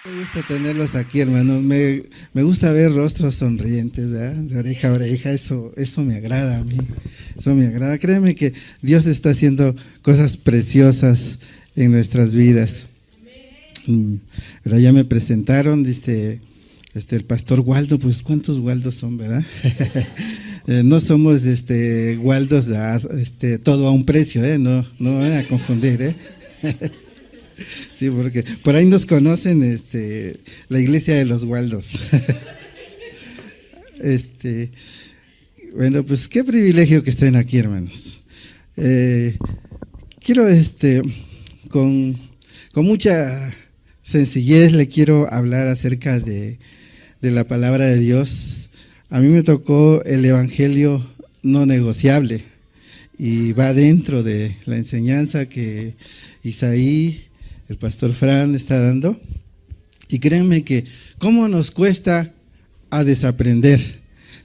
Me gusta tenerlos aquí, hermanos. Me gusta ver rostros sonrientes, ¿verdad? De oreja a oreja. Eso me agrada a mí. Eso me agrada. Créeme que Dios está haciendo cosas preciosas en nuestras vidas. Pero ya me presentaron, dice el pastor Waldo. Pues ¿cuántos Waldos son, verdad? No somos Waldos todo a un precio, no van a confundir, Sí, porque por ahí nos conocen la iglesia de los Waldos. Bueno, pues qué privilegio que estén aquí, hermanos. Quiero con mucha sencillez le quiero hablar acerca de la palabra de Dios. A mí me tocó el evangelio no negociable y va dentro de la enseñanza que Isaí, el pastor Fran, está dando. Y créanme que cómo nos cuesta a desaprender.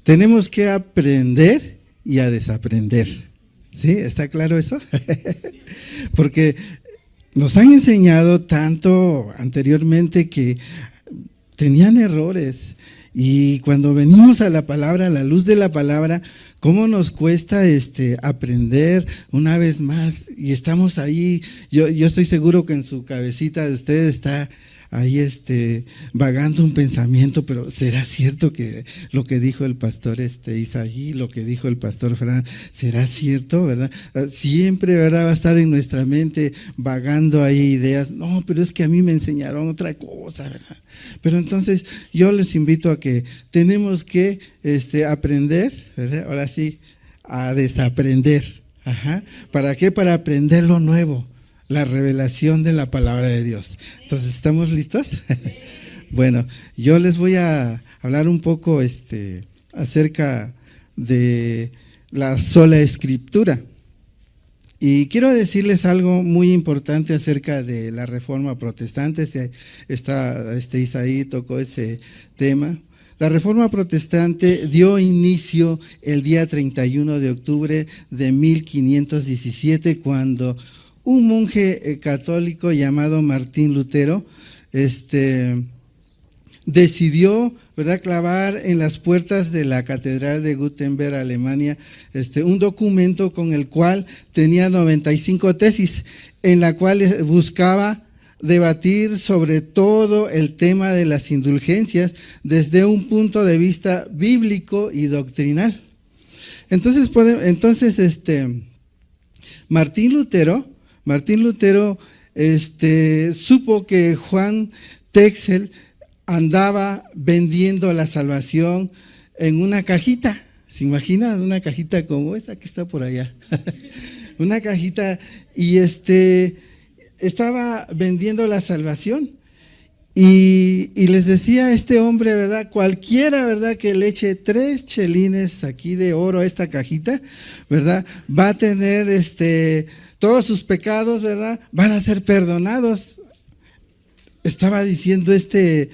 Tenemos que aprender y a desaprender. ¿Sí? ¿Está claro eso? Porque nos han enseñado tanto anteriormente que tenían errores. Y cuando venimos a la palabra, a la luz de la palabra, cómo nos cuesta aprender una vez más. Y estamos ahí, yo estoy seguro que en su cabecita de usted está ahí vagando un pensamiento, pero ¿será cierto que lo que dijo el pastor Isaí, lo que dijo el pastor Fran, será cierto, verdad? Siempre, verdad, va a estar en nuestra mente vagando ahí ideas. No, pero es que a mí me enseñaron otra cosa, verdad. Pero entonces yo les invito a que tenemos que aprender, ¿verdad? Ahora sí, a desaprender. Ajá. ¿Para qué? Para aprender lo nuevo. La revelación de la palabra de Dios. Entonces, ¿estamos listos? Bueno, yo les voy a hablar un poco acerca de la sola escritura. Y quiero decirles algo muy importante acerca de la Reforma Protestante. Isaí tocó ese tema. La Reforma Protestante dio inicio el día 31 de octubre de 1517, cuando un monje católico llamado Martín Lutero decidió, ¿verdad?, clavar en las puertas de la Catedral de Gutenberg, Alemania, un documento con el cual tenía 95 tesis, en la cual buscaba debatir sobre todo el tema de las indulgencias desde un punto de vista bíblico y doctrinal. Entonces Martín Lutero supo que Juan Texel andaba vendiendo la salvación en una cajita. ¿Se imaginan? Una cajita como esta que está por allá. Una cajita, y estaba vendiendo la salvación. Y les decía a este hombre, ¿verdad? Cualquiera, ¿verdad?, que le eche 3 chelines aquí de oro a esta cajita, ¿verdad?, va a tener todos sus pecados, ¿verdad?, van a ser perdonados. Estaba diciendo este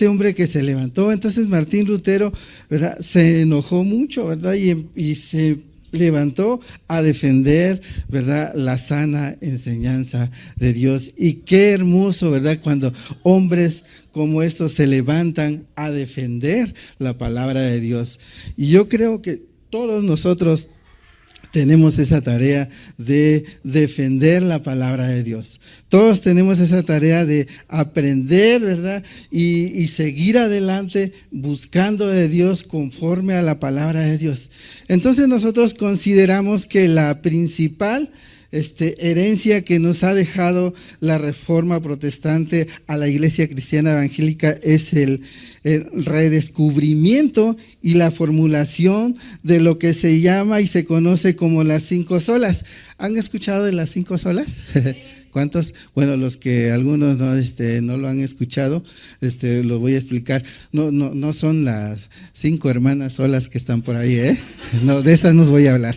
hombre que se levantó. Entonces Martín Lutero, ¿verdad?, se enojó mucho, ¿verdad?, y se levantó a defender, ¿verdad?, la sana enseñanza de Dios. Y qué hermoso, ¿verdad?, cuando hombres como estos se levantan a defender la palabra de Dios. Y yo creo que todos nosotros tenemos esa tarea de defender la palabra de Dios. Todos tenemos esa tarea de aprender, ¿verdad?, y seguir adelante buscando de Dios conforme a la palabra de Dios. Entonces nosotros consideramos que la principal herencia que nos ha dejado la Reforma Protestante a la Iglesia Cristiana Evangélica es el redescubrimiento y la formulación de lo que se llama y se conoce como las 5 solas. ¿Han escuchado de las 5 solas? ¿Cuántos? Bueno, los que algunos no lo han escuchado, lo voy a explicar. No son las 5 hermanas solas que están por ahí, ¿eh? No, de esas no voy a hablar.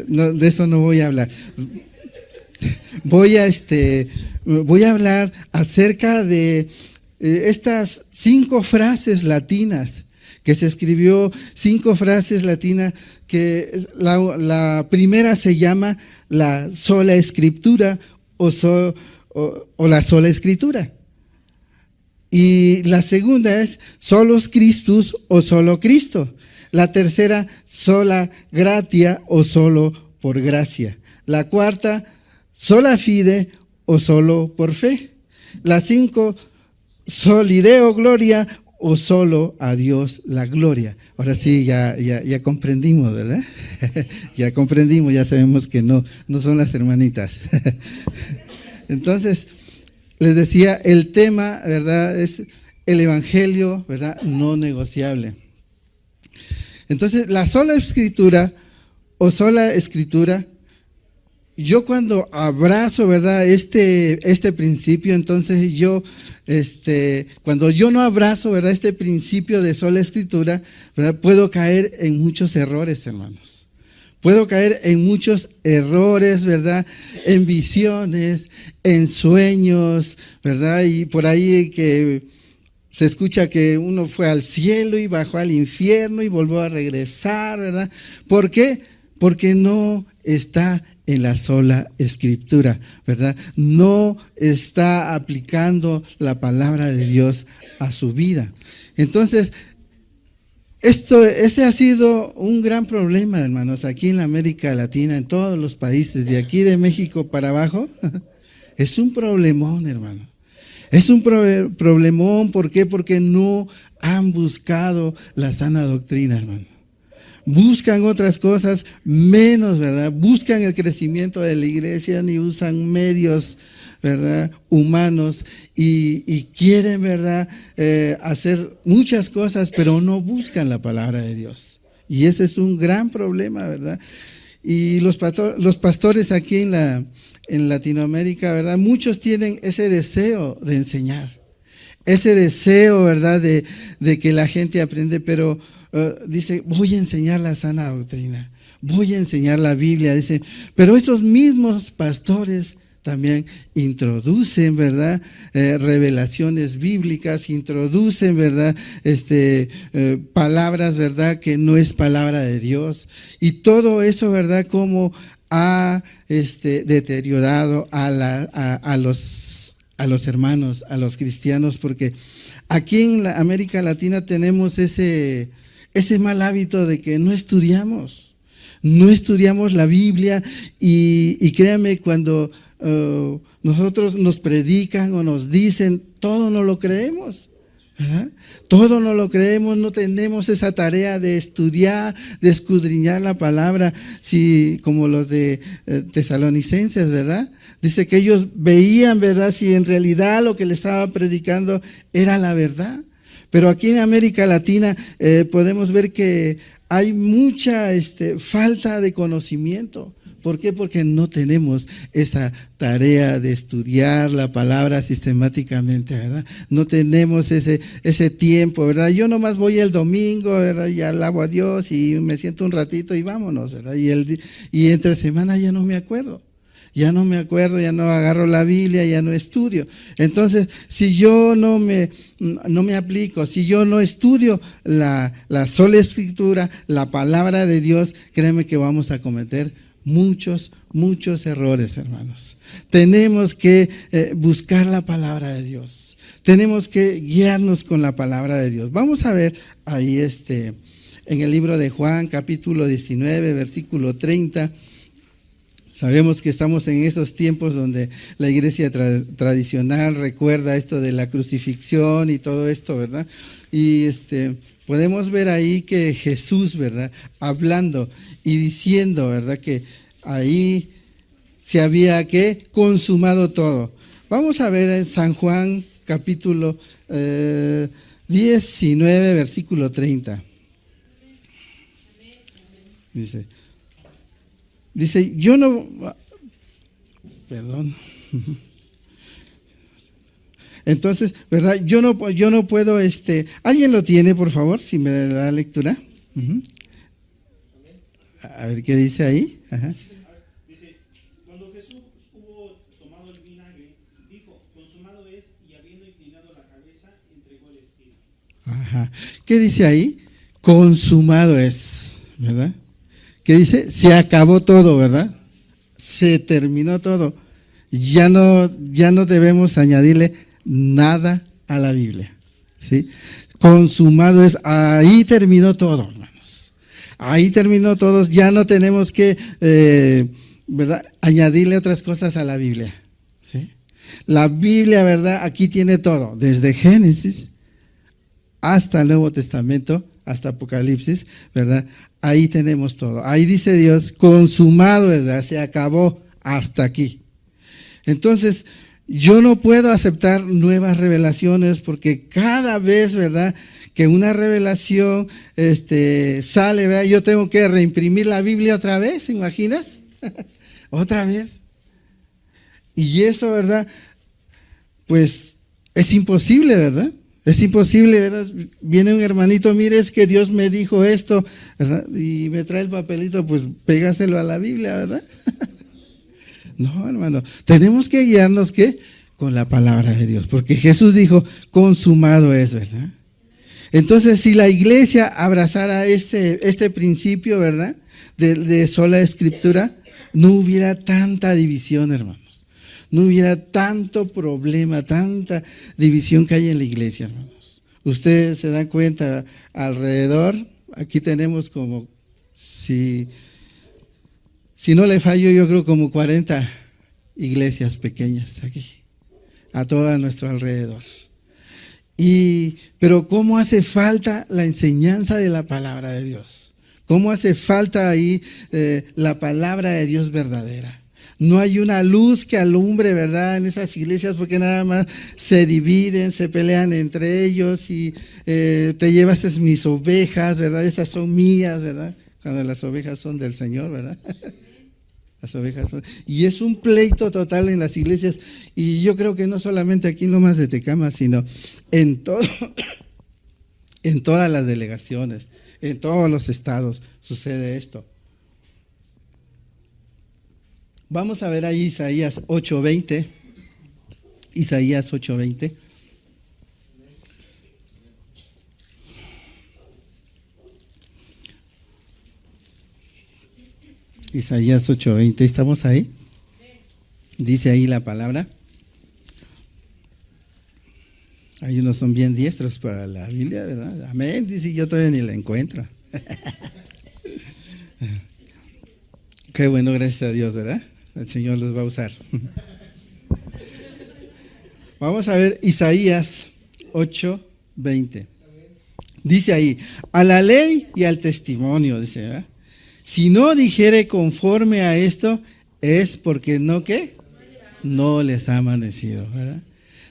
No, de eso no voy a hablar. Voy a hablar acerca de estas 5 frases latinas que se escribió, 5 frases latinas, que la primera se llama la sola escritura o o la sola escritura. Y la segunda es solos Christus o solo Cristo. La tercera, sola gratia o solo por gracia. La cuarta, sola fide o solo por fe. La 5, solideo gloria o solo a Dios la gloria. Ahora sí, ya comprendimos, ¿verdad? Ya comprendimos, ya sabemos que no son las hermanitas. Entonces, les decía, el tema, ¿verdad?, es el evangelio, ¿verdad?, no negociable. Entonces, la sola escritura o sola escritura, yo cuando abrazo, ¿verdad?, este principio, entonces cuando yo no abrazo, ¿verdad?, este principio de sola escritura, ¿verdad?, puedo caer en muchos errores, hermanos. Puedo caer en muchos errores, ¿verdad?, en visiones, en sueños, ¿verdad? Y por ahí que se escucha que uno fue al cielo y bajó al infierno y volvió a regresar, ¿verdad? ¿Por qué? Porque no está en la sola escritura, ¿verdad? No está aplicando la palabra de Dios a su vida. Entonces, ese ha sido un gran problema, hermanos, aquí en la América Latina, en todos los países, de aquí de México para abajo. Es un problemón, hermano. Es un problemón, ¿por qué? Porque no han buscado la sana doctrina, hermano. Buscan otras cosas menos, ¿verdad? Buscan el crecimiento de la iglesia, ni usan medios, ¿verdad?, humanos y quieren, ¿verdad?, hacer muchas cosas, pero no buscan la palabra de Dios. Y ese es un gran problema, ¿verdad? Y los pastores aquí en Latinoamérica, ¿verdad?, muchos tienen ese deseo de enseñar, ese deseo, ¿verdad?, de que la gente aprende, pero dice, voy a enseñar la sana doctrina, voy a enseñar la Biblia, dice, pero esos mismos pastores también introducen, ¿verdad?, revelaciones bíblicas, introducen, ¿verdad?, palabras, ¿verdad?, que no es palabra de Dios. Y todo eso, ¿verdad?, como ha deteriorado a los hermanos, a los cristianos, porque aquí en la América Latina tenemos ese mal hábito de que no estudiamos la Biblia y créanme, cuando nosotros nos predican o nos dicen, todo no lo creemos, ¿verdad? Todo no lo creemos, no tenemos esa tarea de estudiar, de escudriñar la palabra, si, como los de Tesalonicenses, ¿verdad? Dice que ellos veían, ¿verdad?, si en realidad lo que le estaba predicando era la verdad. Pero aquí en América Latina podemos ver que hay mucha falta de conocimiento. ¿Por qué? Porque no tenemos esa tarea de estudiar la palabra sistemáticamente, ¿verdad? No tenemos ese tiempo, ¿verdad? Yo nomás voy el domingo, ¿verdad?, y alabo a Dios y me siento un ratito y vámonos, ¿verdad? Y entre semana ya no me acuerdo. Ya no agarro la Biblia, ya no estudio. Entonces, si yo no me aplico, si yo no estudio la sola escritura, la palabra de Dios, créeme que vamos a cometer muchos errores, hermanos. Tenemos que buscar la palabra de Dios. Tenemos que guiarnos con la palabra de Dios. Vamos a ver ahí en el libro de Juan, capítulo 19, versículo 30. Sabemos que estamos en esos tiempos donde la iglesia tradicional recuerda esto de la crucifixión y todo esto, ¿verdad? Y podemos ver ahí que Jesús, ¿verdad?, hablando y diciendo, ¿verdad?, que ahí se había consumado todo. Vamos a ver en San Juan, capítulo 19, versículo 30. Dice, yo no, perdón. Entonces, ¿verdad? Yo no puedo, ¿alguien lo tiene, por favor, si me da lectura? A ver qué dice ahí. Ajá. Dice, cuando Jesús hubo tomado el vinagre, dijo, consumado es, y habiendo inclinado la cabeza, entregó el espíritu. Ajá. ¿Qué dice ahí? Consumado es, ¿verdad? ¿Qué dice? Se acabó todo, ¿verdad? Se terminó todo. Ya no debemos añadirle nada a la Biblia, ¿sí? Consumado es, ahí terminó todo, hermanos. Ahí terminó todo, ya no tenemos que, ¿verdad?, añadirle otras cosas a la Biblia, ¿sí? La Biblia, ¿verdad?, aquí tiene todo, desde Génesis hasta el Nuevo Testamento, hasta Apocalipsis, ¿verdad? Ahí tenemos todo. Ahí dice Dios, consumado, ¿verdad?, se acabó hasta aquí. Entonces, yo no puedo aceptar nuevas revelaciones porque cada vez, ¿verdad?, que una revelación sale, ¿verdad?, yo tengo que reimprimir la Biblia otra vez, ¿te imaginas? Otra vez. Y eso, ¿verdad?, pues es imposible, ¿verdad? Es imposible, ¿verdad? Viene un hermanito, mire, es que Dios me dijo esto, ¿verdad?, y me trae el papelito, pues pégaselo a la Biblia, ¿verdad? No, hermano, tenemos que guiarnos, ¿qué?, con la palabra de Dios, porque Jesús dijo, consumado es, ¿verdad? Entonces, si la iglesia abrazara este principio, ¿verdad?, de sola escritura, no hubiera tanta división, hermanos. No hubiera tanto problema, tanta división que hay en la iglesia, hermanos. Ustedes se dan cuenta, alrededor, aquí tenemos como, si no le fallo, yo creo como 40 iglesias pequeñas aquí, a todo nuestro alrededor. Pero ¿cómo hace falta la enseñanza de la palabra de Dios? ¿Cómo hace falta ahí la palabra de Dios verdadera? No hay una luz que alumbre, ¿verdad?, en esas iglesias, porque nada más se dividen, se pelean entre ellos y te llevas mis ovejas, ¿verdad? Esas son mías, ¿verdad? Cuando las ovejas son del Señor, ¿verdad? Las ovejas son. Y es un pleito total en las iglesias. Y yo creo que no solamente aquí en Lomas de Tecama, sino en todas las delegaciones, en todos los estados sucede esto. Vamos a ver ahí Isaías 8:20. Isaías 8:20. Isaías 8:20, ¿estamos ahí? Dice ahí la palabra. Hay unos son bien diestros para la Biblia, ¿verdad? Amén, dice, yo todavía ni la encuentro. Qué bueno, gracias a Dios, ¿verdad? El Señor los va a usar. Vamos a ver Isaías 8:20. Dice ahí, a la ley y al testimonio, dice, ¿verdad? Si no dijere conforme a esto, es porque no, ¿qué? No les ha amanecido, ¿verdad?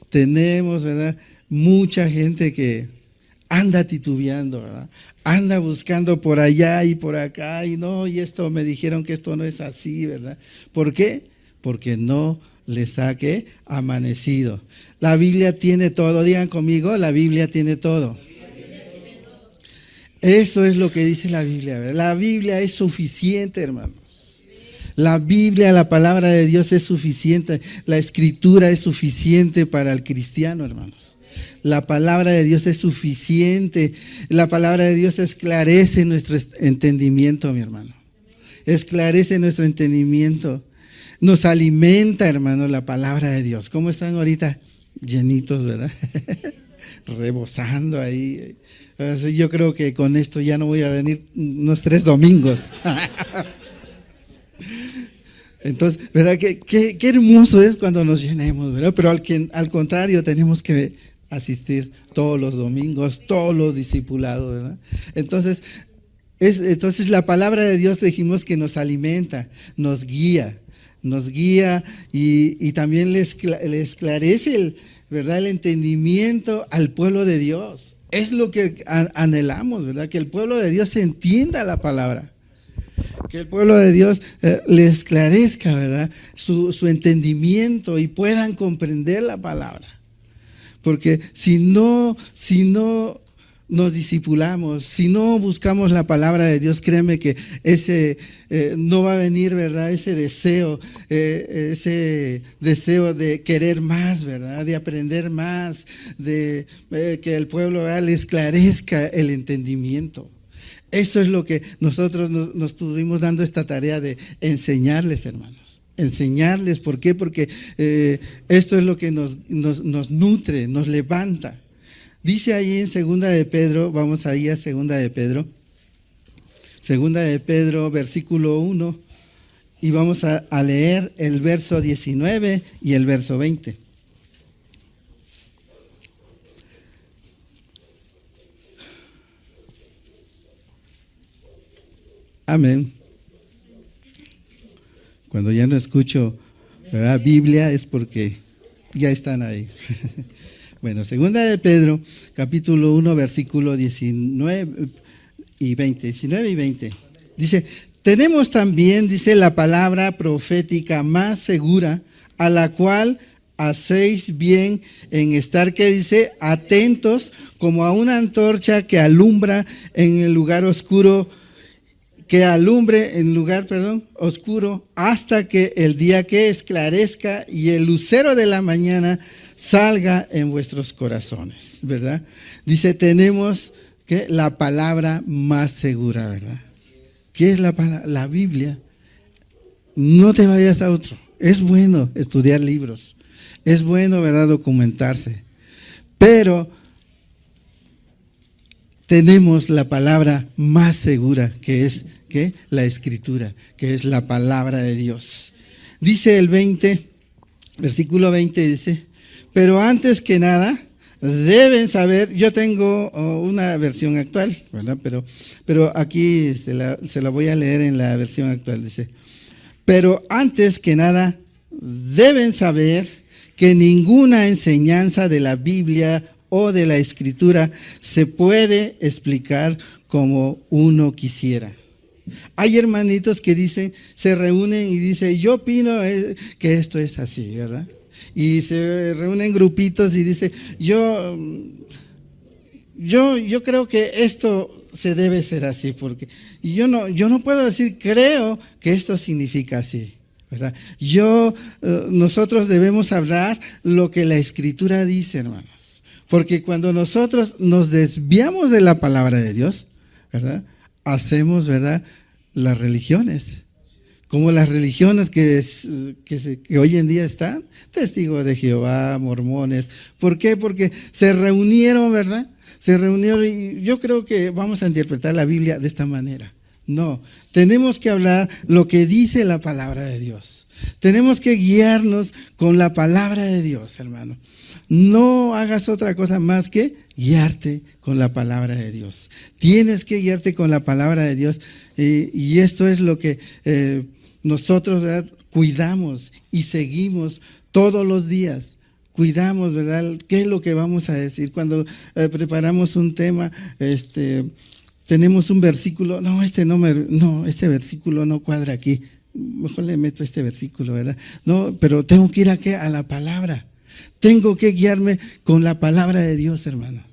Tenemos, ¿verdad?, mucha gente que anda titubeando, ¿verdad? Anda buscando por allá y por acá, y no, y esto me dijeron que esto no es así, ¿verdad? ¿Por qué? Porque no les ha, ¿qué?, amanecido. La Biblia tiene todo, digan conmigo, la Biblia tiene todo. Eso es lo que dice la Biblia, ¿verdad? La Biblia es suficiente, hermanos. La Biblia, la palabra de Dios es suficiente. La Escritura es suficiente para el cristiano, hermanos. La palabra de Dios es suficiente. La palabra de Dios esclarece nuestro entendimiento, mi hermano. Esclarece nuestro entendimiento. Nos alimenta, hermano, la palabra de Dios. ¿Cómo están ahorita? Llenitos, ¿verdad? Rebosando ahí. Yo creo que con esto ya no voy a venir unos 3 domingos. Entonces, ¿verdad? Qué hermoso es cuando nos llenemos, ¿verdad? Pero al contrario, tenemos que asistir todos los domingos, todos los discipulados, ¿verdad? Entonces la palabra de Dios, dijimos que nos alimenta, nos guía y también le esclarece ¿verdad?, el entendimiento al pueblo de Dios. Es lo que anhelamos, ¿verdad? Que el pueblo de Dios entienda la palabra. Que el pueblo de Dios le esclarezca, ¿verdad?, su entendimiento y puedan comprender la palabra. Porque si no nos discipulamos, si no buscamos la palabra de Dios, créeme que no va a venir, ¿verdad?, ese deseo de querer más, ¿verdad?, de aprender más, de que el pueblo, ¿verdad?, le esclarezca el entendimiento. Eso es lo que nosotros nos estuvimos dando esta tarea de enseñarles, hermanos. enseñarles. ¿Por qué? Porque esto es lo que nos nutre, nos levanta. Dice ahí en Segunda de Pedro, vamos ahí a Segunda de Pedro, versículo 1, y vamos a leer el verso 19 y el verso 20. Amén. Cuando ya no escucho, ¿verdad?, Biblia, es porque ya están ahí. Bueno, Segunda de Pedro, capítulo 1, versículo 19 y 20. Dice, tenemos también, dice, la palabra profética más segura, a la cual hacéis bien en estar, que dice, atentos como a una antorcha que alumbra en el lugar oscuro, oscuro, hasta que el día que esclarezca y el lucero de la mañana salga en vuestros corazones, ¿verdad? Dice, tenemos que la palabra más segura, ¿verdad? ¿Qué es la palabra? La Biblia. No te vayas a otro. Es bueno estudiar libros. Es bueno, ¿verdad?, documentarse. Pero tenemos la palabra más segura, que es ¿qué? La Escritura, que es la palabra de Dios. Dice el 20, versículo 20, dice, pero antes que nada deben saber, yo tengo una versión actual, ¿verdad? Pero aquí se la voy a leer en la versión actual, dice, pero antes que nada deben saber que ninguna enseñanza de la Biblia o de la Escritura se puede explicar como uno quisiera. Hay hermanitos que dicen, se reúnen y dicen, yo opino que esto es así, ¿verdad? Y se reúnen grupitos y dicen, yo creo que esto se debe ser así, porque yo no puedo decir, creo que esto significa así, ¿verdad? Nosotros debemos hablar lo que la Escritura dice, hermanos, porque cuando nosotros nos desviamos de la palabra de Dios, ¿verdad?, hacemos, ¿verdad?, las religiones, como las religiones que hoy en día están, testigos de Jehová, mormones. ¿Por qué? Porque se reunieron, ¿verdad? Se reunieron y yo creo que vamos a interpretar la Biblia de esta manera. No, tenemos que hablar lo que dice la palabra de Dios. Tenemos que guiarnos con la palabra de Dios, hermano. No hagas otra cosa más que guiarte con la palabra de Dios. Tienes que guiarte con la palabra de Dios y esto es lo que nosotros, ¿verdad?, cuidamos y seguimos todos los días. Cuidamos, ¿verdad?, qué es lo que vamos a decir. Cuando preparamos un tema, tenemos un versículo, este versículo no cuadra aquí. Mejor le meto este versículo, ¿verdad? No, pero tengo que ir a la palabra. Tengo que guiarme con la palabra de Dios, hermano.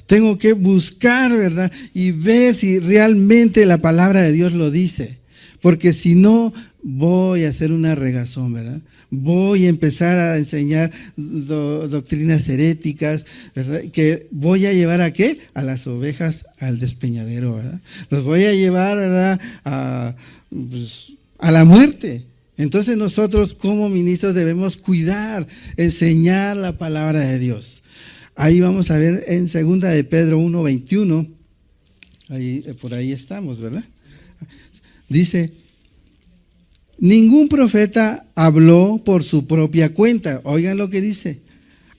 Tengo que buscar, ¿verdad?, y ver si realmente la palabra de Dios lo dice. Porque si no, voy a hacer una regazón, ¿verdad? Voy a empezar a enseñar doctrinas heréticas, ¿verdad?, que voy a llevar ¿a qué? A las ovejas al despeñadero, ¿verdad? Los voy a llevar, ¿verdad?, a la muerte. Entonces nosotros como ministros debemos cuidar, enseñar la palabra de Dios. Ahí vamos a ver en Segunda de Pedro 1:21, por ahí estamos, ¿verdad? Dice, ningún profeta habló por su propia cuenta. Oigan lo que dice.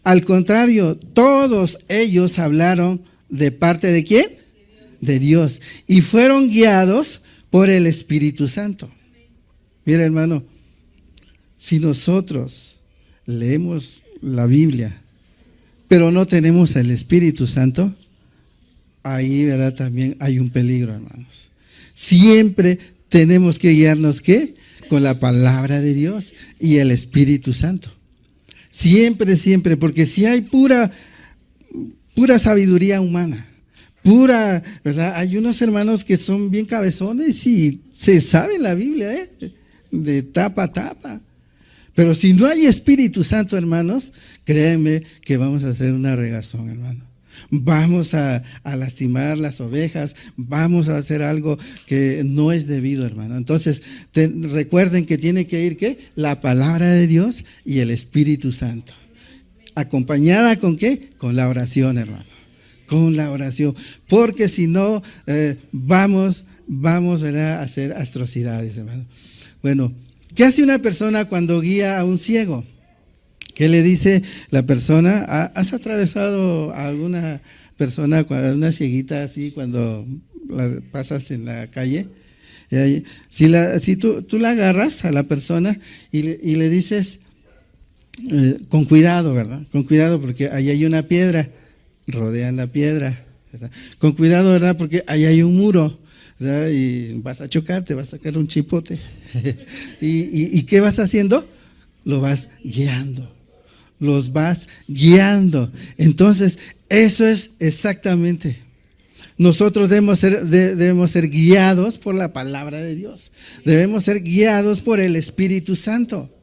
Al contrario, todos ellos hablaron de parte de ¿quién? De Dios. Y fueron guiados por el Espíritu Santo. Mira, hermano, si nosotros leemos la Biblia, pero no tenemos el Espíritu Santo, ahí, ¿verdad?, también hay un peligro, hermanos. Siempre tenemos que guiarnos, ¿qué? Con la palabra de Dios y el Espíritu Santo. Siempre, siempre, porque si hay pura sabiduría humana, ¿verdad? Hay unos hermanos que son bien cabezones y se sabe la Biblia, de tapa a tapa. Pero si no hay Espíritu Santo, hermanos, créeme que vamos a hacer una regazón, hermano. Vamos a lastimar las ovejas, vamos a hacer algo que no es debido, hermano. Entonces, recuerden que tiene que ir, ¿qué? La palabra de Dios y el Espíritu Santo. ¿Acompañada con qué? Con la oración, hermano. Con la oración. Porque si no, vamos, ¿verdad?, a hacer atrocidades, hermano. Bueno, ¿qué hace una persona cuando guía a un ciego? ¿Qué le dice la persona? ¿Has atravesado a alguna persona, una cieguita así, cuando la pasas en la calle? Si tú la agarras a la persona y le dices, con cuidado, ¿verdad? Con cuidado, porque ahí hay una piedra, rodean la piedra, ¿verdad? Con cuidado, ¿verdad? Porque ahí hay un muro, ¿verdad? Y vas a chocar, te vas a sacar un chipote. ¿Y qué vas haciendo? Lo vas guiando. Los vas guiando. Entonces, eso es exactamente. Nosotros debemos ser guiados por la palabra de Dios. Debemos ser guiados por el Espíritu Santo.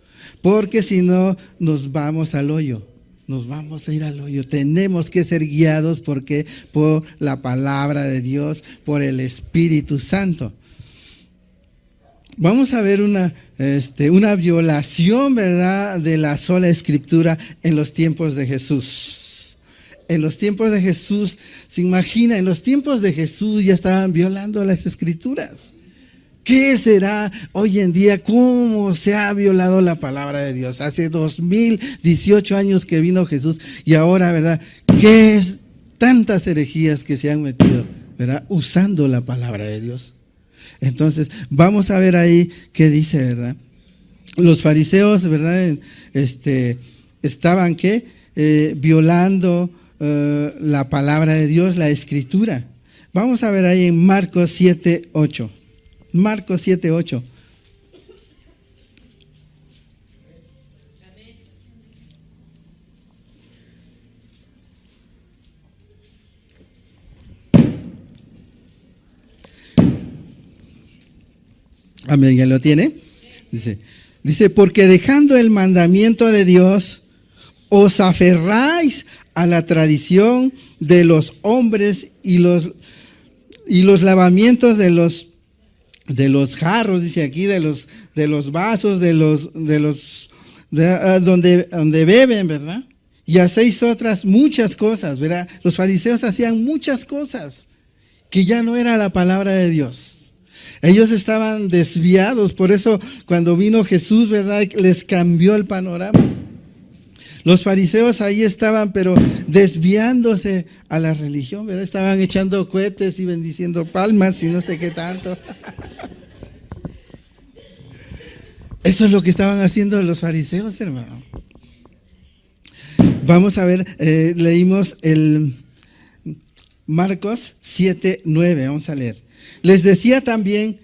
Porque si no, nos vamos al hoyo. Nos vamos a ir al hoyo. Tenemos que ser guiados porque por la palabra de Dios, por el Espíritu Santo. Vamos a ver una violación, ¿verdad?, de la sola Escritura en los tiempos de Jesús. En los tiempos de Jesús, se imagina, en los tiempos de Jesús ya estaban violando las Escrituras. ¿Qué será hoy en día? ¿Cómo se ha violado la palabra de Dios? Hace 2018 años que vino Jesús y ahora, ¿verdad?, ¿qué es tantas herejías que se han metido, ¿verdad?, usando la palabra de Dios? Entonces, vamos a ver ahí qué dice, ¿verdad? Los fariseos, ¿verdad?, estaban, ¿qué? Violando la palabra de Dios, la Escritura. Vamos a ver ahí en Marcos 7:8. Marcos 7:8. Amén, ¿ya lo tiene? Dice, porque dejando el mandamiento de Dios, os aferráis a la tradición de los hombres y los lavamientos de los jarros, dice aquí, de los vasos, donde beben, ¿verdad? Y hacéis otras muchas cosas, ¿verdad? Los fariseos hacían muchas cosas que ya no era la palabra de Dios. Ellos estaban desviados, por eso cuando vino Jesús, ¿verdad?, les cambió el panorama. Los fariseos ahí estaban, pero desviándose a la religión, ¿verdad? Estaban echando cohetes y bendiciendo palmas y no sé qué tanto. Eso es lo que estaban haciendo los fariseos, hermano. Vamos a ver, leímos el Marcos 7:9, vamos a leer. Les decía también,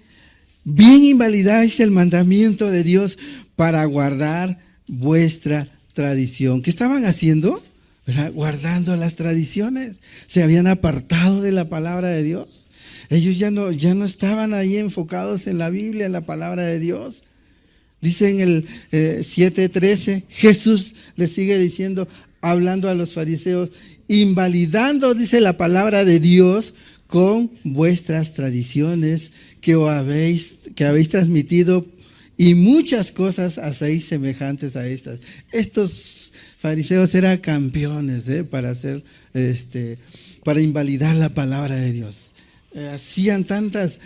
bien invalidáis el mandamiento de Dios para guardar vuestra tradición. ¿Qué estaban haciendo? ¿Verdad? Guardando las tradiciones. Se habían apartado de la palabra de Dios. Ellos ya no estaban ahí enfocados en la Biblia, en la palabra de Dios. Dice en el 7:13, Jesús les sigue diciendo, hablando a los fariseos, invalidando, dice, la palabra de Dios con vuestras tradiciones que habéis transmitido, y muchas cosas hacéis semejantes a estas. Estos fariseos eran campeones para invalidar la palabra de Dios. Hacían tantas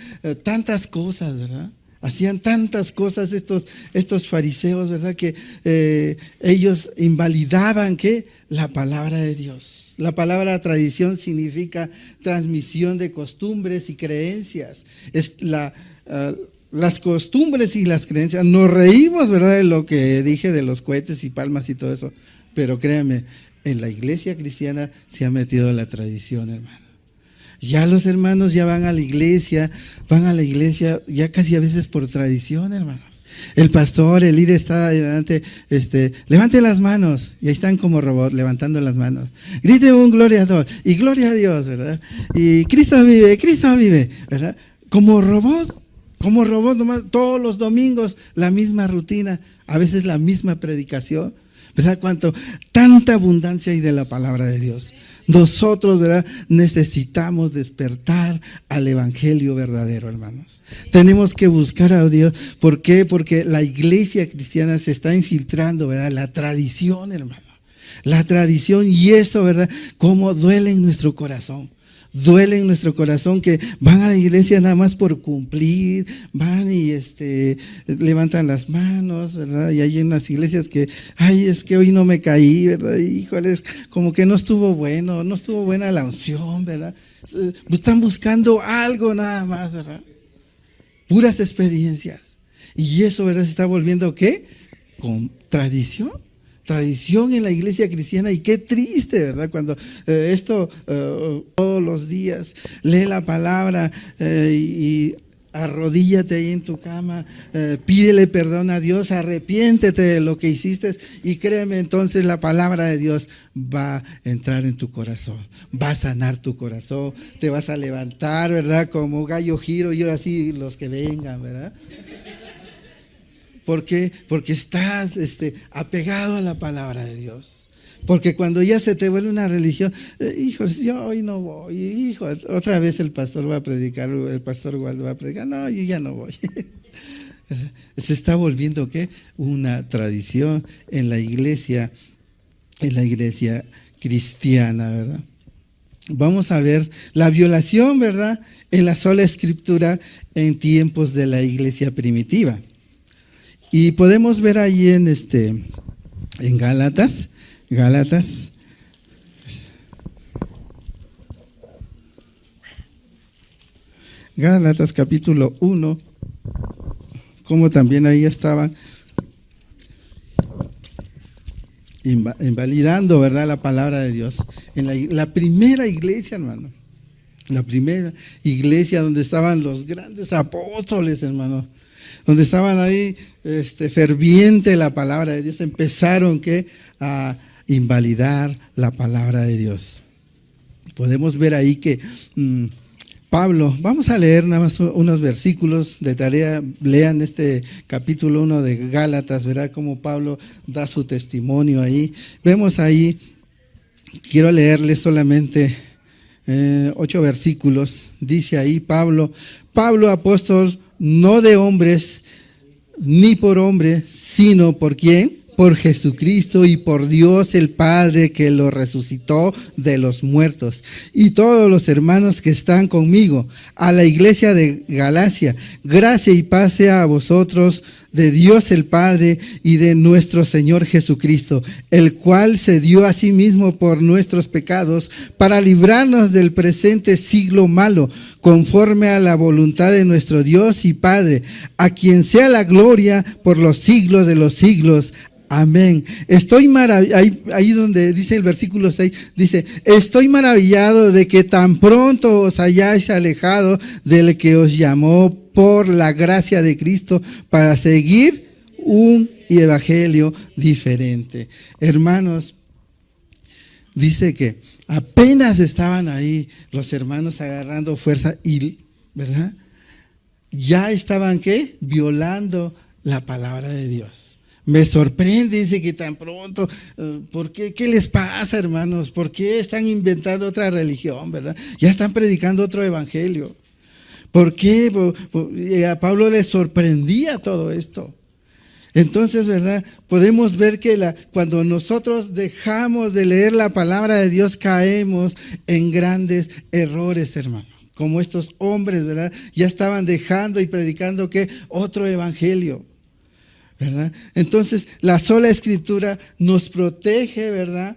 cosas, ¿verdad? Hacían tantas cosas estos fariseos, ¿verdad? Que ellos invalidaban, ¿qué? La palabra de Dios. La palabra tradición significa transmisión de costumbres y creencias. Es las costumbres y las creencias. Nos reímos, ¿verdad?, de lo que dije de los cohetes y palmas y todo eso. Pero créanme, en la iglesia cristiana se ha metido la tradición, hermano. Ya los hermanos ya van a la iglesia ya casi a veces por tradición, hermanos. El pastor, el líder está delante, levante las manos, y ahí están como robots levantando las manos. Grite un gloria a Dios, y gloria a Dios, ¿verdad? Y Cristo vive, ¿verdad? Como robot nomás, todos los domingos la misma rutina, a veces la misma predicación. ¿Verdad? Tanta abundancia hay de la palabra de Dios. Nosotros, ¿verdad?, necesitamos despertar al evangelio verdadero, hermanos. Tenemos que buscar a Dios. ¿Por qué? Porque la iglesia cristiana se está infiltrando, ¿verdad?, la tradición, hermano. La tradición, y eso, ¿verdad?, cómo duele en nuestro corazón. Duele en nuestro corazón que van a la iglesia nada más por cumplir, van y levantan las manos, ¿verdad? Y hay unas iglesias que, es que hoy no me caí, ¿verdad? Híjoles, como que no estuvo buena la unción, ¿verdad? Están buscando algo nada más, ¿verdad? Puras experiencias. Y eso, ¿verdad?, se está volviendo, ¿qué? Con tradición en la iglesia cristiana. Y qué triste, ¿verdad? Cuando todos los días lee la palabra y arrodíllate ahí en tu cama, pídele perdón a Dios, arrepiéntete de lo que hiciste, y créeme, entonces la palabra de Dios va a entrar en tu corazón, va a sanar tu corazón, te vas a levantar, ¿verdad? Como gallo giro, yo así, los que vengan, ¿verdad? ¿Por qué? Porque estás apegado a la palabra de Dios. Porque cuando ya se te vuelve una religión, hijos, yo hoy no voy, hijo, otra vez el pastor va a predicar, el pastor Waldo va a predicar, no, yo ya no voy. Se está volviendo, ¿qué? Una tradición en la iglesia cristiana, ¿verdad? Vamos a ver la violación, ¿verdad?, en la sola escritura en tiempos de la iglesia primitiva. Y podemos ver ahí en Gálatas capítulo 1, como también ahí estaban invalidando, ¿verdad?, la palabra de Dios. En la primera iglesia, hermano, la primera iglesia donde estaban los grandes apóstoles, hermano, donde estaban ahí ferviente la palabra de Dios, empezaron a invalidar la palabra de Dios. Podemos ver ahí que Pablo, vamos a leer nada más unos versículos de tarea, lean este capítulo 1 de Gálatas, verá cómo Pablo da su testimonio ahí. Vemos ahí, quiero leerles solamente 8 versículos, dice ahí Pablo, apóstol, no de hombres, ni por hombre, sino por ¿quién? Por Jesucristo y por Dios el Padre, que lo resucitó de los muertos, y todos los hermanos que están conmigo, a la iglesia de Galacia, gracia y paz sea a vosotros, de Dios el Padre y de nuestro Señor Jesucristo, el cual se dio a sí mismo por nuestros pecados para librarnos del presente siglo malo, conforme a la voluntad de nuestro Dios y Padre, a quien sea la gloria por los siglos de los siglos. Amén. Ahí donde dice el versículo 6, dice, estoy maravillado de que tan pronto os hayáis alejado del que os llamó por la gracia de Cristo para seguir un evangelio diferente. Hermanos, dice que apenas estaban ahí los hermanos agarrando fuerza y, ¿verdad?, ya estaban, ¿qué?, violando la palabra de Dios. Me sorprende, dice, que tan pronto, ¿por qué? ¿Qué les pasa, hermanos? ¿Por qué están inventando otra religión, verdad? Ya están predicando otro evangelio. ¿Por qué? A Pablo le sorprendía todo esto. Entonces, ¿verdad?, podemos ver que cuando nosotros dejamos de leer la palabra de Dios, caemos en grandes errores, hermano. Como estos hombres, ¿verdad?, ya estaban dejando y predicando, ¿qué? Otro evangelio, ¿verdad? Entonces, la sola escritura nos protege, ¿verdad?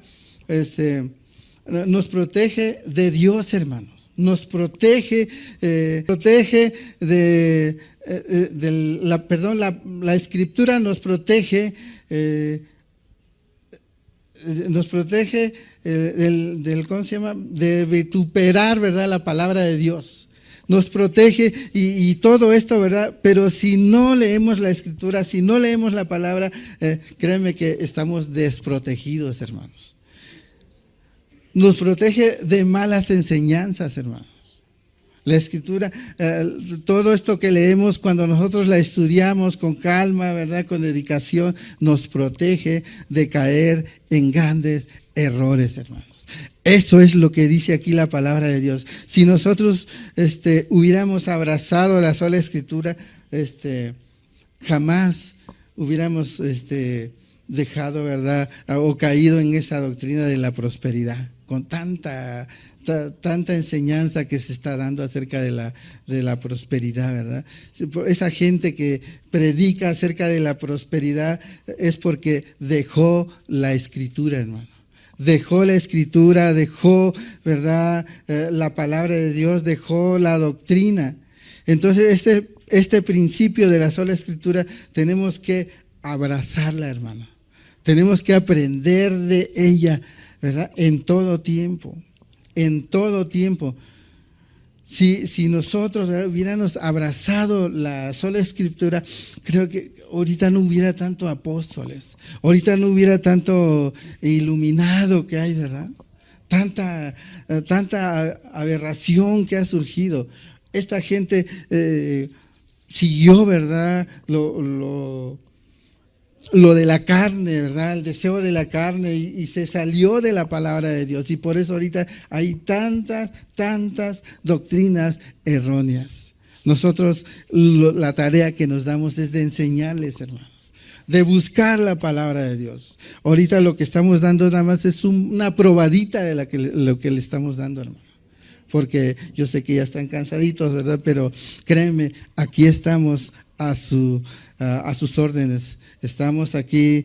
Nos protege de Dios, hermanos. Nos protege, la escritura nos protege ¿cómo se llama?, de vituperar, ¿verdad?, la palabra de Dios. Nos protege y todo esto, ¿verdad? Pero si no leemos la escritura, si no leemos la palabra, créanme que estamos desprotegidos, hermanos. Nos protege de malas enseñanzas, hermanos. La Escritura, todo esto que leemos, cuando nosotros la estudiamos con calma, ¿verdad? Con dedicación, nos protege de caer en grandes errores, hermanos. Eso es lo que dice aquí la palabra de Dios. Si nosotros hubiéramos abrazado la sola Escritura, jamás hubiéramos dejado, ¿verdad? O caído en esa doctrina de la prosperidad, con tanta enseñanza que se está dando acerca de la prosperidad, ¿verdad? Esa gente que predica acerca de la prosperidad es porque dejó la Escritura, hermano. Dejó la Escritura, dejó, ¿verdad? La palabra de Dios, dejó la doctrina. Entonces, este principio de la sola Escritura tenemos que abrazarla, hermano. Tenemos que aprender de ella, ¿verdad? En todo tiempo. En todo tiempo. Si nosotros hubiéramos abrazado la sola Escritura, creo que ahorita no hubiera tanto apóstoles, ahorita no hubiera tanto iluminado que hay, ¿verdad? Tanta aberración que ha surgido. Esta gente siguió, ¿verdad? Lo de la carne, ¿verdad? El deseo de la carne y se salió de la palabra de Dios. Y por eso ahorita hay tantas doctrinas erróneas. Nosotros la tarea que nos damos es de enseñarles, hermanos, de buscar la palabra de Dios. Ahorita lo que estamos dando nada más es una probadita de lo que le estamos dando, hermano. Porque yo sé que ya están cansaditos, ¿verdad? Pero créanme, aquí estamos a sus órdenes. Estamos aquí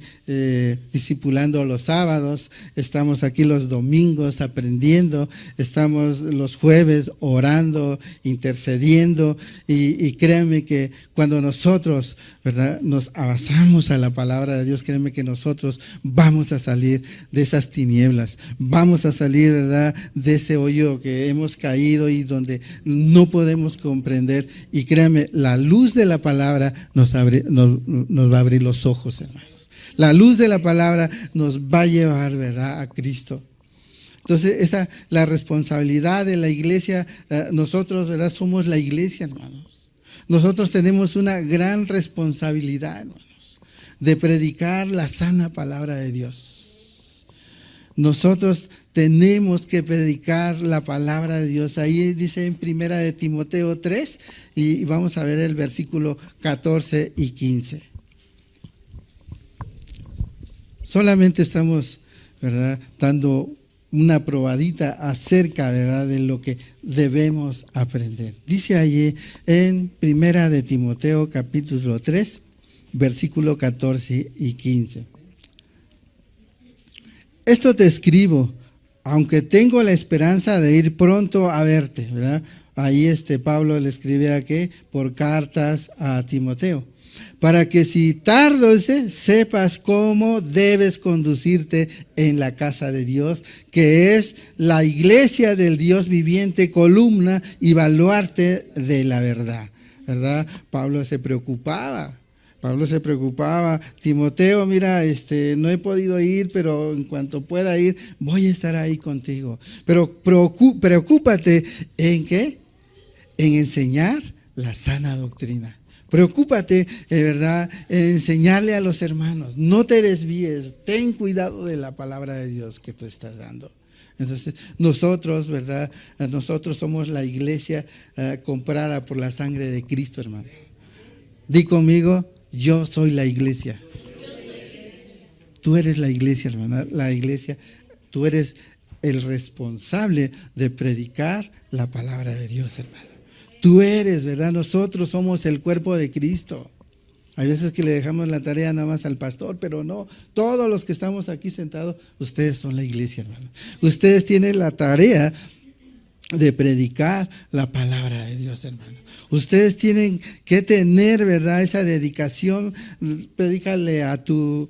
discipulando los sábados, estamos aquí los domingos aprendiendo, estamos los jueves orando, intercediendo y créanme que cuando nosotros, ¿verdad?, nos abrazamos a la palabra de Dios, créanme que nosotros vamos a salir de esas tinieblas, vamos a salir, ¿verdad?, de ese hoyo que hemos caído y donde no podemos comprender, y créanme, la luz de la palabra nos va a abrir los ojos, hermanos. La luz de la palabra nos va a llevar, ¿verdad?, a Cristo. Entonces, la responsabilidad de la iglesia, nosotros, ¿verdad?, somos la iglesia, hermanos. Nosotros tenemos una gran responsabilidad, hermanos, de predicar la sana palabra de Dios. Nosotros tenemos que predicar la palabra de Dios. Ahí dice en 1 de Timoteo 3, y vamos a ver el versículo 14 y 15. Solamente estamos, ¿verdad?, dando una probadita acerca, ¿verdad?, de lo que debemos aprender. Dice allí en 1 de Timoteo capítulo 3, versículo 14 y 15. Esto te escribo, aunque tengo la esperanza de ir pronto a verte, ¿verdad? Ahí Pablo le escribe aquí por cartas a Timoteo, para que si tardo sepas cómo debes conducirte en la casa de Dios, que es la iglesia del Dios viviente, columna y baluarte de la verdad, ¿verdad? Pablo se preocupaba. Timoteo, mira, no he podido ir, pero en cuanto pueda ir, voy a estar ahí contigo. Pero preocúpate ¿en qué? En enseñar la sana doctrina. Preocúpate, ¿verdad?, en enseñarle a los hermanos. No te desvíes, ten cuidado de la palabra de Dios que tú estás dando. Entonces, nosotros, ¿verdad?, nosotros somos la iglesia comprada por la sangre de Cristo, hermano. Di conmigo, yo soy la iglesia. Tú eres la iglesia, hermana, la iglesia. Tú eres el responsable de predicar la palabra de Dios, hermano. Tú eres, ¿verdad? Nosotros somos el cuerpo de Cristo. Hay veces que le dejamos la tarea nada más al pastor, pero no. Todos los que estamos aquí sentados, ustedes son la iglesia, hermano. Ustedes tienen la tarea de predicar la palabra de Dios, hermano. Ustedes tienen que tener, ¿verdad?, esa dedicación. Predícale a tu,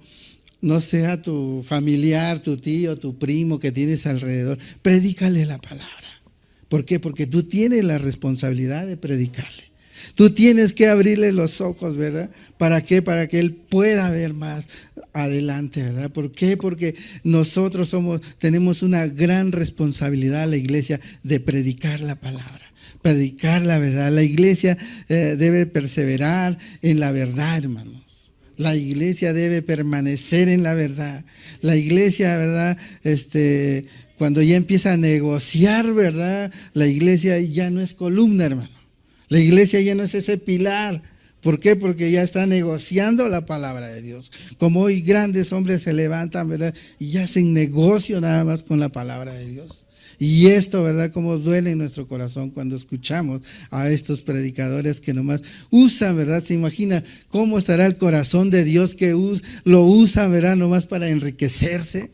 no sé, a tu familiar, tu tío, tu primo que tienes alrededor. Predícale la palabra. ¿Por qué? Porque tú tienes la responsabilidad de predicarle. Tú tienes que abrirle los ojos, ¿verdad? ¿Para qué? Para que Él pueda ver más adelante, ¿verdad? ¿Por qué? Porque nosotros tenemos una gran responsabilidad, la iglesia, de predicar la palabra, predicar la verdad. La iglesia debe perseverar en la verdad, hermanos. La iglesia debe permanecer en la verdad. La iglesia, ¿verdad? Cuando ya empieza a negociar, ¿verdad? La iglesia ya no es columna, hermano. La iglesia ya no es ese pilar. ¿Por qué? Porque ya está negociando la palabra de Dios. Como hoy grandes hombres se levantan, ¿verdad? Y ya hacen negocio nada más con la palabra de Dios. Y esto, ¿verdad? Como duele en nuestro corazón cuando escuchamos a estos predicadores que nomás usan, ¿verdad? Se imagina cómo estará el corazón de Dios que lo usan, ¿verdad? Nomás para enriquecerse.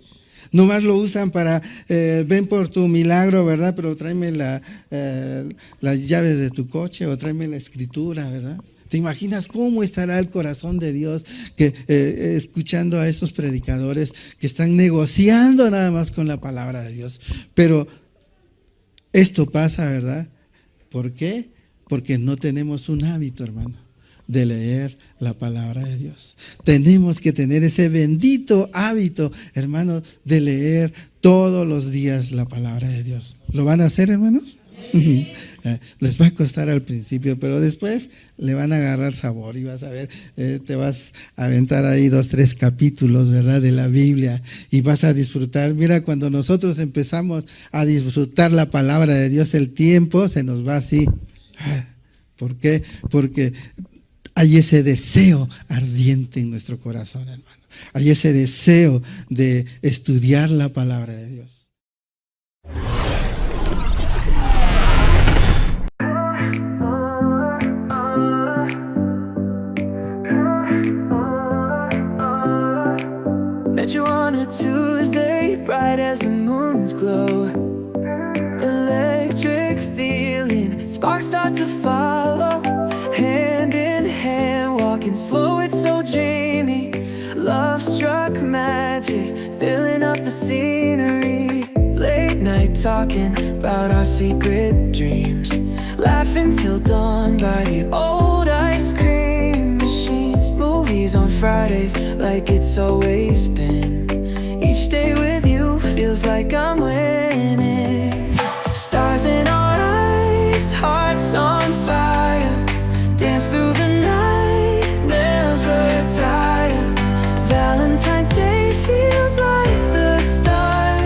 Nomás lo usan para, ven por tu milagro, ¿verdad? Pero tráeme las llaves de tu coche o tráeme la escritura, ¿verdad? ¿Te imaginas cómo estará el corazón de Dios que escuchando a estos predicadores que están negociando nada más con la palabra de Dios? Pero esto pasa, ¿verdad? ¿Por qué? Porque no tenemos un hábito, hermano, de leer la palabra de Dios. Tenemos que tener ese bendito hábito, hermanos, de leer todos los días la palabra de Dios. ¿Lo van a hacer, hermanos? Les va a costar al principio, pero después le van a agarrar sabor y vas a ver, te vas a aventar ahí 2, 3 capítulos, ¿verdad? De la Biblia y vas a disfrutar. Mira, cuando nosotros empezamos a disfrutar la palabra de Dios, el tiempo se nos va así. ¿Por qué? Porque hay ese deseo ardiente en nuestro corazón, hermano. Hay ese deseo de estudiar la palabra de Dios. Met you on a Tuesday, bright as the moon's glow. Electric feeling, sparks start to follow. Hand in hand, walking slow, it's so dreamy. Love struck magic, filling up the scenery. Late night talking about our secret dreams. Laughing till dawn by the old ice cream machines. Movies on Fridays like it's always been. Each day with you feels like I'm winning. Stars in our eyes, hearts on fire. Dance through the night, never tire. Valentine's Day feels like the start.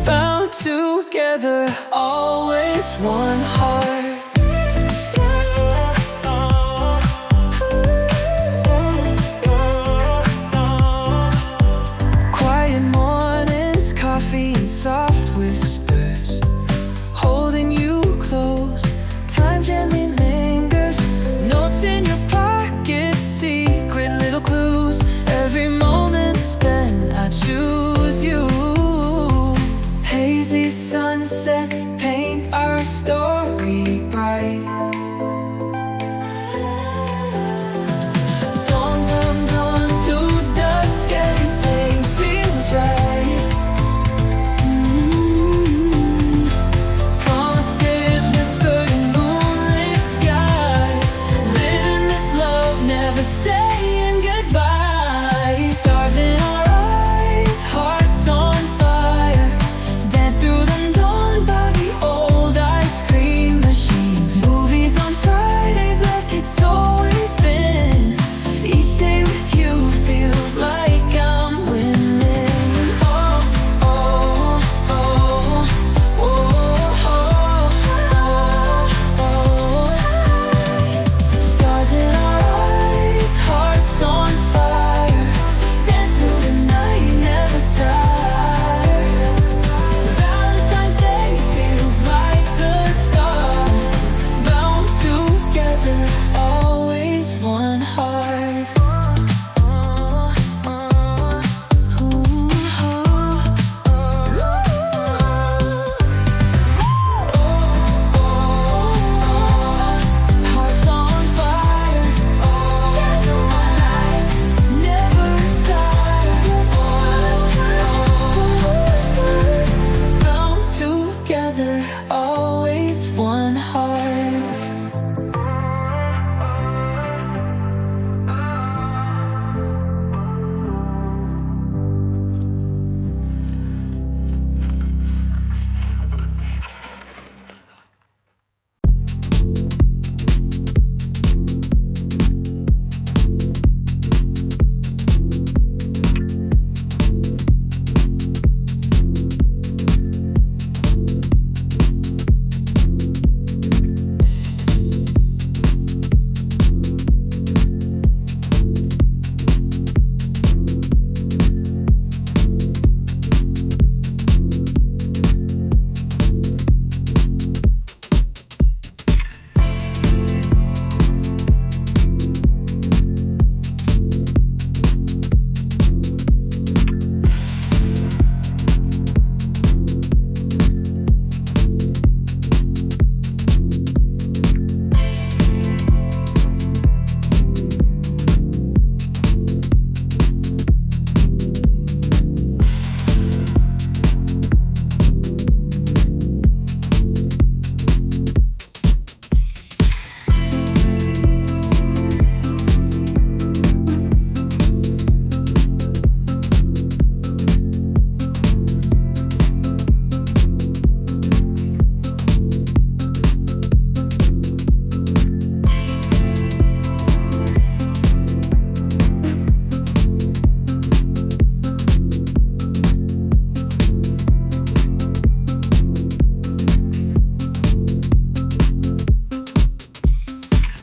Bound together, always one heart.